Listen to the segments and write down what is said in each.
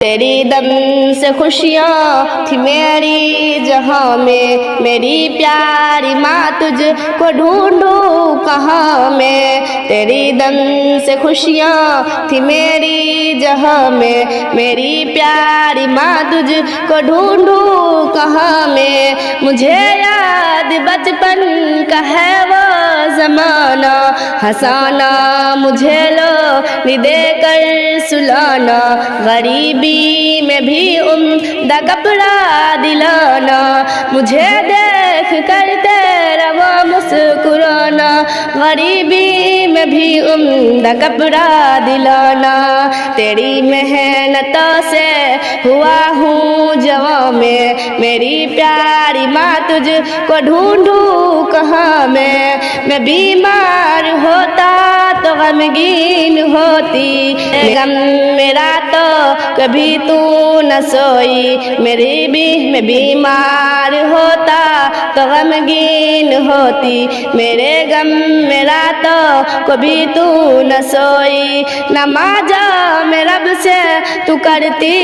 تیری دم سے خوشیاں تھی میری جہاں میں، میری پیاری ماں تجھ کو ڈھونڈوں کہاں میں۔ تیری دم سے خوشیاں تھی میری جہاں میں، میری پیاری ماں تجھ کو ڈھونڈوں کہاں میں۔ مجھے یاد بچپن کا ہے وہ زمانہ، ہنسانا مجھے لو دے کر سلانا، غریبی میں بھی عمدہ کپڑا دلانا، مجھے دیکھ کر تیرا وہ مسکرانا، غریبی میں بھی عمدہ کپڑا دلانا۔ تیری محنتوں سے ہوا ہوں جواں میں، میری پیاری ماں تجھ کو ڈھونڈوں کہاں میں بیمار ہوتا تو غمگین ہوتی، غم میرا تو کبھی تو نہ سوئی، میں بیمار ہوتا تو غمگین ہوتی، میرے غم میرا تو کبھی تو نہ سوئی۔ نمازا میں رب سے تو کرتی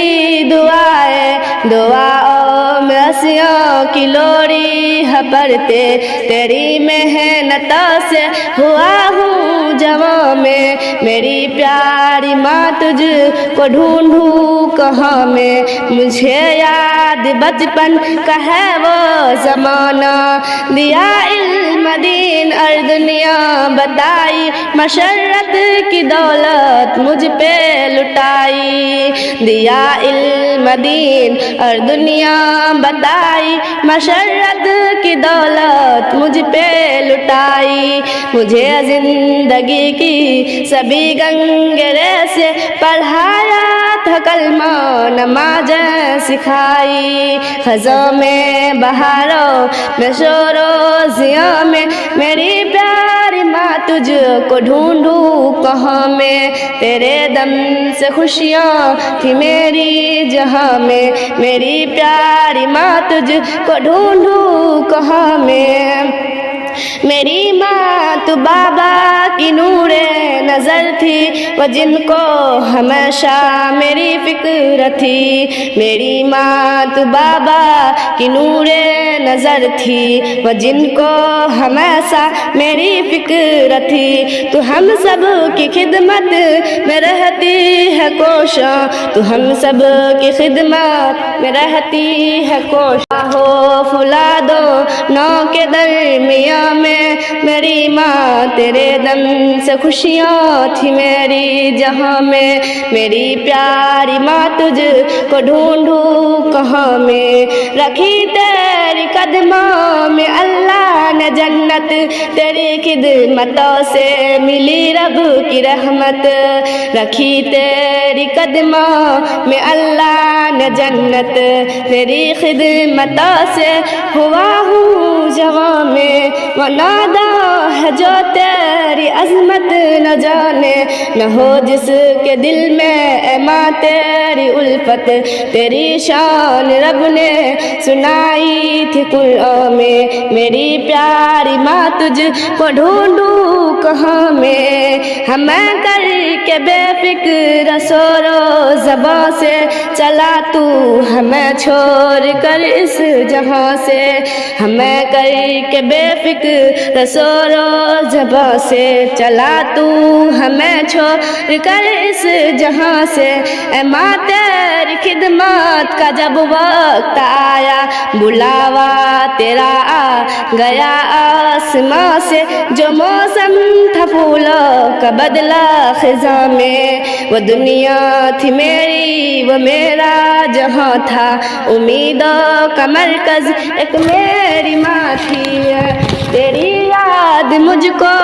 دعاؤں میں اسیوں کی لوری ہے پڑھتے، تیری محنتوں سے ہوا ہوں جواں میں، میری پیاری ماں تجھ کو ڈھونڈوں کہاں میں۔ مجھے یاد بچپن کا ہے وہ زمانہ، دیا علم دین اور دنیا بتائی، مشرت کی دولت مجھ پہ لٹائی، دیا علم دین اور دنیا بتائی، مشرت کی دولت مجھ پہ لٹائی، مجھے زندگی کی سبھی گنگرے سے پڑھایا تھا کلمہ، نمازیں سکھائی، خزاں میں بہاروں میں شور و ضیاء میں، میری پیاری ماں تجھ کو ڈھونڈوں کہاں میں۔ تیرے دم سے خوشیاں تھی میری جہاں میں، میری پیاری ماں تجھ کو ڈھونڈوں کہاں میں۔ میری ماں تو بابا کی نور نظر تھی، وہ جن کو ہمیشہ میری فکر تھی، میری ماں تو بابا کی نور نظر تھی، وہ جن کو ہمیشہ میری فکر تھی، تو ہم سب کی خدمت میں رہتی ہے کوشاں، تو ہم سب کی خدمت میں رہتی ہے کوشاں، ہو فولادوں نو کے درمیاں میں، میری ماں تیرے دم سے خوشیاں تھی میری جہاں میں، میری پیاری ماں تجھ کو ڈھونڈوں کہاں میں۔ رکھی تیری قدموں میں اللہ نے جنت، تیری خدمتوں سے ملی رب کی رحمت، رکھی تیری قدموں میں اللہ نے جنت، تیری خدمتوں سے ہوا ہوں جواں میں، ونادا ہے جو تیری عظمت نہ جانے، نہ ہو جس کے دل میں اے ماں تیری الفت، تیری شان رب نے سنائی تھی قرآن میں، میری پیاری ماں تجھ کو ڈھونڈوں کہاں میں۔ ہمیں کر کے بے فکر سور و زباں سے چلا تو ہمیں چھوڑ کر اس جہاں سے، ہمیں کر کے بے فکر سور و زباں سے چلا تو ہمیں چھوڑ کر اس جہاں سے، اے ماں تیری خدمت کا جب وقت آیا، بلاوا تیرا آ گیا آسماں سے، جو موسم تھا پھولوں کا بدلا خزاں میں، وہ دنیا تھی میری وہ میرا جہاں تھا، امیدوں کا مرکز ایک میری ماں تھی، تیری یاد مجھ کو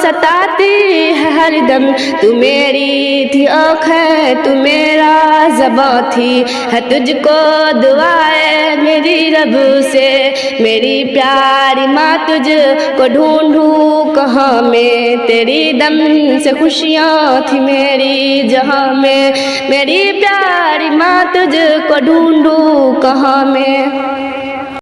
ستاتی ہے ہر دم، تو میری تھی آنکھیں تو میرا زباں تھی، ہے تجھ کو دعائیں میری رب سے، میری پیاری ماں تجھ کو ڈھونڈوں کہاں میں۔ تیری دم سے خوشیاں تھی میری جہاں میں، میری پیاری ماں تجھ کو ڈھونڈوں کہاں میں۔